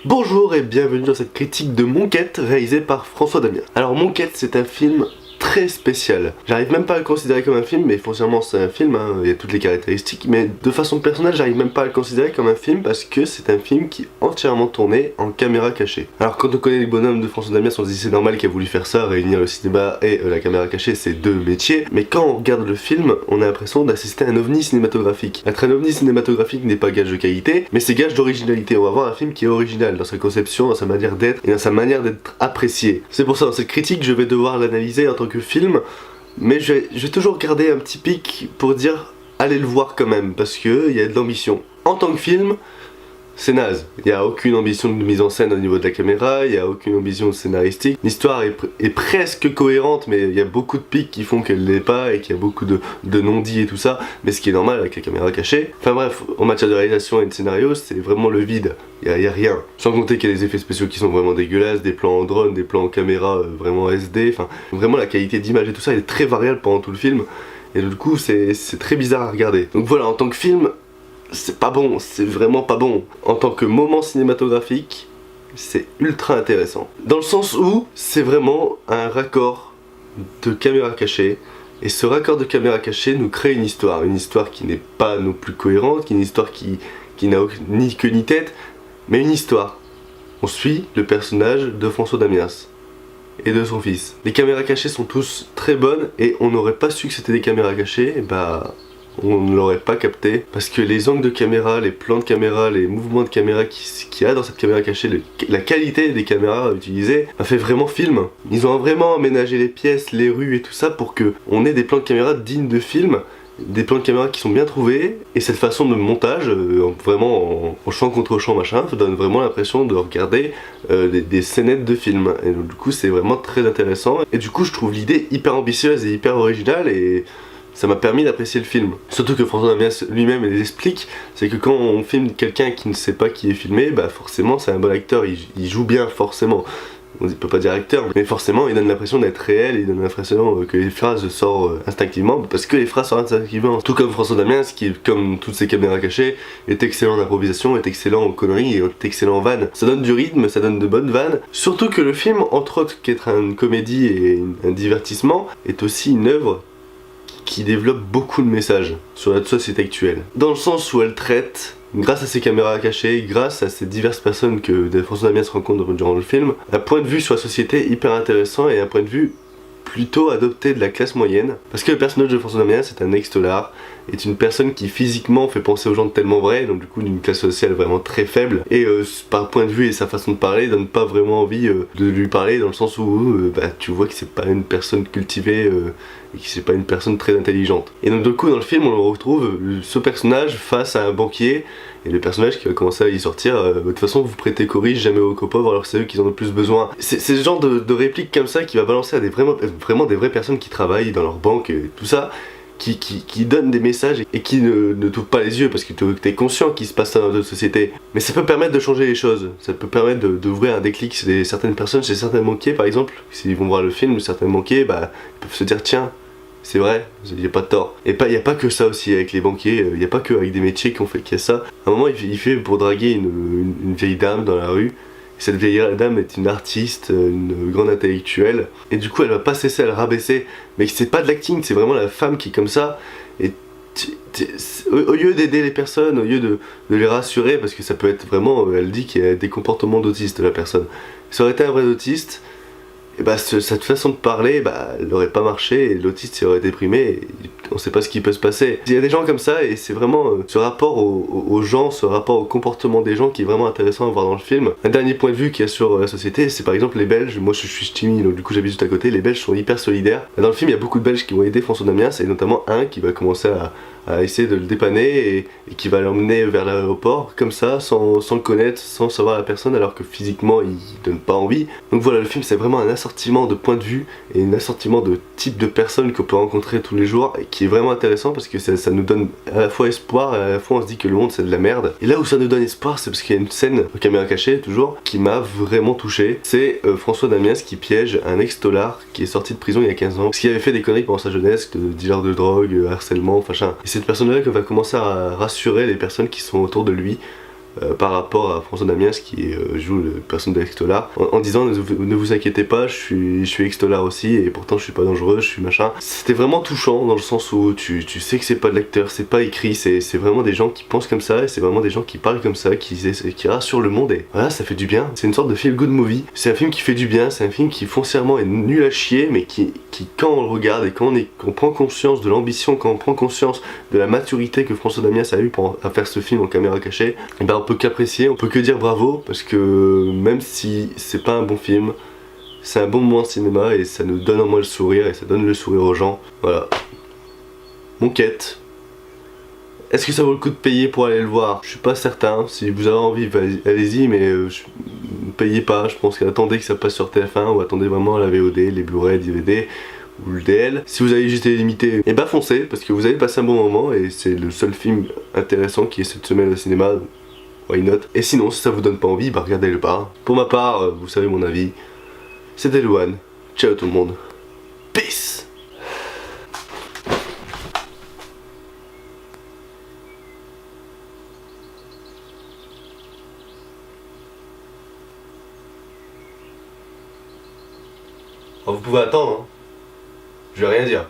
Bonjour et bienvenue dans cette critique de Monquête réalisée par François Damien. Alors Monquête, c'est un film très spécial. J'arrive même pas à le considérer comme un film, mais foncièrement c'est un film, hein, il y a toutes les caractéristiques, mais de façon personnelle j'arrive même pas à le considérer comme un film parce que c'est un film qui est entièrement tourné en caméra cachée. Alors quand on connaît les bonhommes de François Damien, on se dit c'est normal qu'il a voulu faire ça, réunir le cinéma et la caméra cachée, c'est deux métiers, mais quand on regarde le film, on a l'impression d'assister à un ovni cinématographique. Être un ovni cinématographique n'est pas gage de qualité, mais c'est gage d'originalité. On va voir un film qui est original dans sa conception, dans sa manière d'être et dans sa manière d'être apprécié. C'est pour ça dans cette critique je vais devoir l'analyser en tant que film, mais je vais toujours garder un petit pic pour dire allez le voir quand même, parce que il y a de l'ambition. En tant que film, c'est naze. Il n'y a aucune ambition de mise en scène au niveau de la caméra, il n'y a aucune ambition scénaristique. L'histoire est presque cohérente, mais il y a beaucoup de pics qui font qu'elle l'est pas et qu'il y a beaucoup de non-dits et tout ça, mais ce qui est normal avec la caméra cachée. Enfin bref, en matière de réalisation et de scénario, c'est vraiment le vide. Il y a rien. Sans compter qu'il y a des effets spéciaux qui sont vraiment dégueulasses, des plans en drone, des plans en caméra vraiment SD, enfin vraiment la qualité d'image et tout ça elle est très variable pendant tout le film. Et du coup c'est très bizarre à regarder. Donc voilà, en tant que film, c'est pas bon, c'est vraiment pas bon. En tant que moment cinématographique, c'est ultra intéressant. Dans le sens où c'est vraiment un raccord de caméra cachée. Et ce raccord de caméra cachée nous crée une histoire qui n'est pas non plus cohérente, une histoire qui n'a ni queue ni tête, mais une histoire. On suit le personnage de François Damiens et de son fils. Les caméras cachées sont tous très bonnes et on n'aurait pas su que c'était des caméras cachées, et bah on ne l'aurait pas capté parce que les angles de caméra, les plans de caméra, les mouvements de caméra qu'il y a dans cette caméra cachée, la qualité des caméras utilisées a fait vraiment film. Ils ont vraiment aménagé les pièces, les rues et tout ça pour que on ait des plans de caméra dignes de film, des plans de caméra qui sont bien trouvés, et cette façon de montage, vraiment en champ contre champ machin, ça donne vraiment l'impression de regarder des scénettes de film. Et donc, du coup c'est vraiment très intéressant, et du coup je trouve l'idée hyper ambitieuse et hyper originale, et ça m'a permis d'apprécier le film. Surtout que François Damiens lui-même les explique, c'est que quand on filme quelqu'un qui ne sait pas qui est filmé, bah forcément c'est un bon acteur, il joue bien forcément. On peut pas dire acteur, mais forcément il donne l'impression d'être réel, il donne l'impression que les phrases sortent instinctivement, parce que les phrases sortent instinctivement. Tout comme François Damiens, qui comme toutes ses caméras cachées, est excellent en improvisation, est excellent en conneries, est excellent en vannes. Ça donne du rythme, ça donne de bonnes vannes. Surtout que le film, entre autres qu'être une comédie et un divertissement, est aussi une œuvre qui développe beaucoup de messages sur la société actuelle. Dans le sens où elle traite, grâce à ses caméras cachées, grâce à ces diverses personnes que François Damiens se rencontre durant le film, un point de vue sur la société hyper intéressant et un point de vue plutôt adopté de la classe moyenne. Parce que le personnage de François Damiens, c'est un ex-tolard, est une personne qui physiquement fait penser aux gens de tellement vrai, donc du coup d'une classe sociale vraiment très faible, et par point de vue et sa façon de parler donne pas vraiment envie de lui parler, dans le sens où bah, tu vois que c'est pas une personne cultivée et que c'est pas une personne très intelligente. Et donc du coup dans le film on retrouve ce personnage face à un banquier, et le personnage qui va commencer à y sortir de toute façon vous prêtez qu'aux riches, jamais aux pauvres, alors que c'est eux qui en ont le plus besoin. C'est ce genre de répliques comme ça qui va balancer à vraiment des vraies personnes qui travaillent dans leur banque et tout ça, qui donnent des messages et qui ne t'ouvrent pas les yeux parce que t'es conscient qu'il se passe ça dans notre société. Mais ça peut permettre de changer les choses, ça peut permettre d'ouvrir un déclic chez certaines personnes, chez certains banquiers par exemple. S'ils vont voir le film, certains banquiers, bah, ils peuvent se dire tiens, c'est vrai, il n'y a pas de tort. Et il n'y a pas que ça aussi avec les banquiers, il n'y a pas que avec des métiers qu'il y a ça. À un moment il fait pour draguer une vieille dame dans la rue. Cette vieille dame est une artiste, une grande intellectuelle, et du coup elle va pas cesser à le rabaisser, mais c'est pas de l'acting, c'est vraiment la femme qui est comme ça, et au lieu d'aider les personnes, au lieu de les rassurer, parce que ça peut être vraiment, elle dit qu'il y a des comportements d'autiste la personne, ça aurait été un vrai autiste, et bah cette façon de parler, bah elle n'aurait pas marché, et l'autiste il aurait déprimé, et on sait pas ce qui peut se passer. Il y a des gens comme ça, et c'est vraiment ce rapport aux gens, ce rapport au comportement des gens qui est vraiment intéressant à voir dans le film. Un dernier point de vue qu'il y a sur la société, c'est par exemple les Belges. Moi je suis ch'timi, donc du coup j'habite juste à côté. Les Belges sont hyper solidaires. Dans le film il y a beaucoup de Belges qui vont aider François Damiens, et notamment un qui va commencer à essayer de le dépanner et qui va l'emmener vers l'aéroport comme ça, sans le connaître, sans savoir la personne, alors que physiquement il donne pas envie. Donc voilà, le film c'est vraiment un assortiment de points de vue et un assortiment de types de personnes qu'on peut rencontrer tous les jours, et qui est vraiment intéressant parce que ça nous donne à la fois espoir et à la fois on se dit que le monde c'est de la merde. Et là où ça nous donne espoir, c'est parce qu'il y a une scène, caméra cachée toujours, qui m'a vraiment touché. C'est François Damiens qui piège un ex-tolard qui est sorti de prison il y a 15 ans, parce qu'il avait fait des conneries pendant sa jeunesse, de dealer de drogue, harcèlement, machin. Et cette personne-là va commencer à rassurer les personnes qui sont autour de lui par rapport à François Damiens qui joue le personnage d'Extolar en disant ne vous inquiétez pas, je suis Extolar aussi et pourtant je suis pas dangereux, je suis machin. C'était vraiment touchant dans le sens où tu sais que c'est pas de l'acteur, c'est pas écrit, c'est vraiment des gens qui pensent comme ça et c'est vraiment des gens qui parlent comme ça, qui rassurent le monde et voilà, ça fait du bien. C'est une sorte de feel good movie, c'est un film qui fait du bien, c'est un film qui foncièrement est nul à chier mais qui quand on le regarde et quand on prend conscience de l'ambition, quand on prend conscience de la maturité que François Damiens a eu à faire ce film en caméra cachée, et ben on peut qu'apprécier, on peut que dire bravo parce que même si c'est pas un bon film, c'est un bon moment de cinéma et ça nous donne en moins le sourire et ça donne le sourire aux gens. Voilà. Monquette. Est-ce que ça vaut le coup de payer pour aller le voir? Je suis pas certain. Si vous avez envie, allez-y, mais ne payez pas. Je pense qu'attendez que ça passe sur TF1 ou attendez vraiment la VOD, les Blu-ray, DVD ou le DL. Si vous avez juste les limités, et bah foncez parce que vous allez passer un bon moment et c'est le seul film intéressant qui est cette semaine au cinéma. Why not? Et sinon, si ça vous donne pas envie, bah regardez-le pas. Pour ma part, vous savez mon avis. C'était Luan. Ciao tout le monde. Peace. Oh, vous pouvez attendre, hein. Je vais rien dire.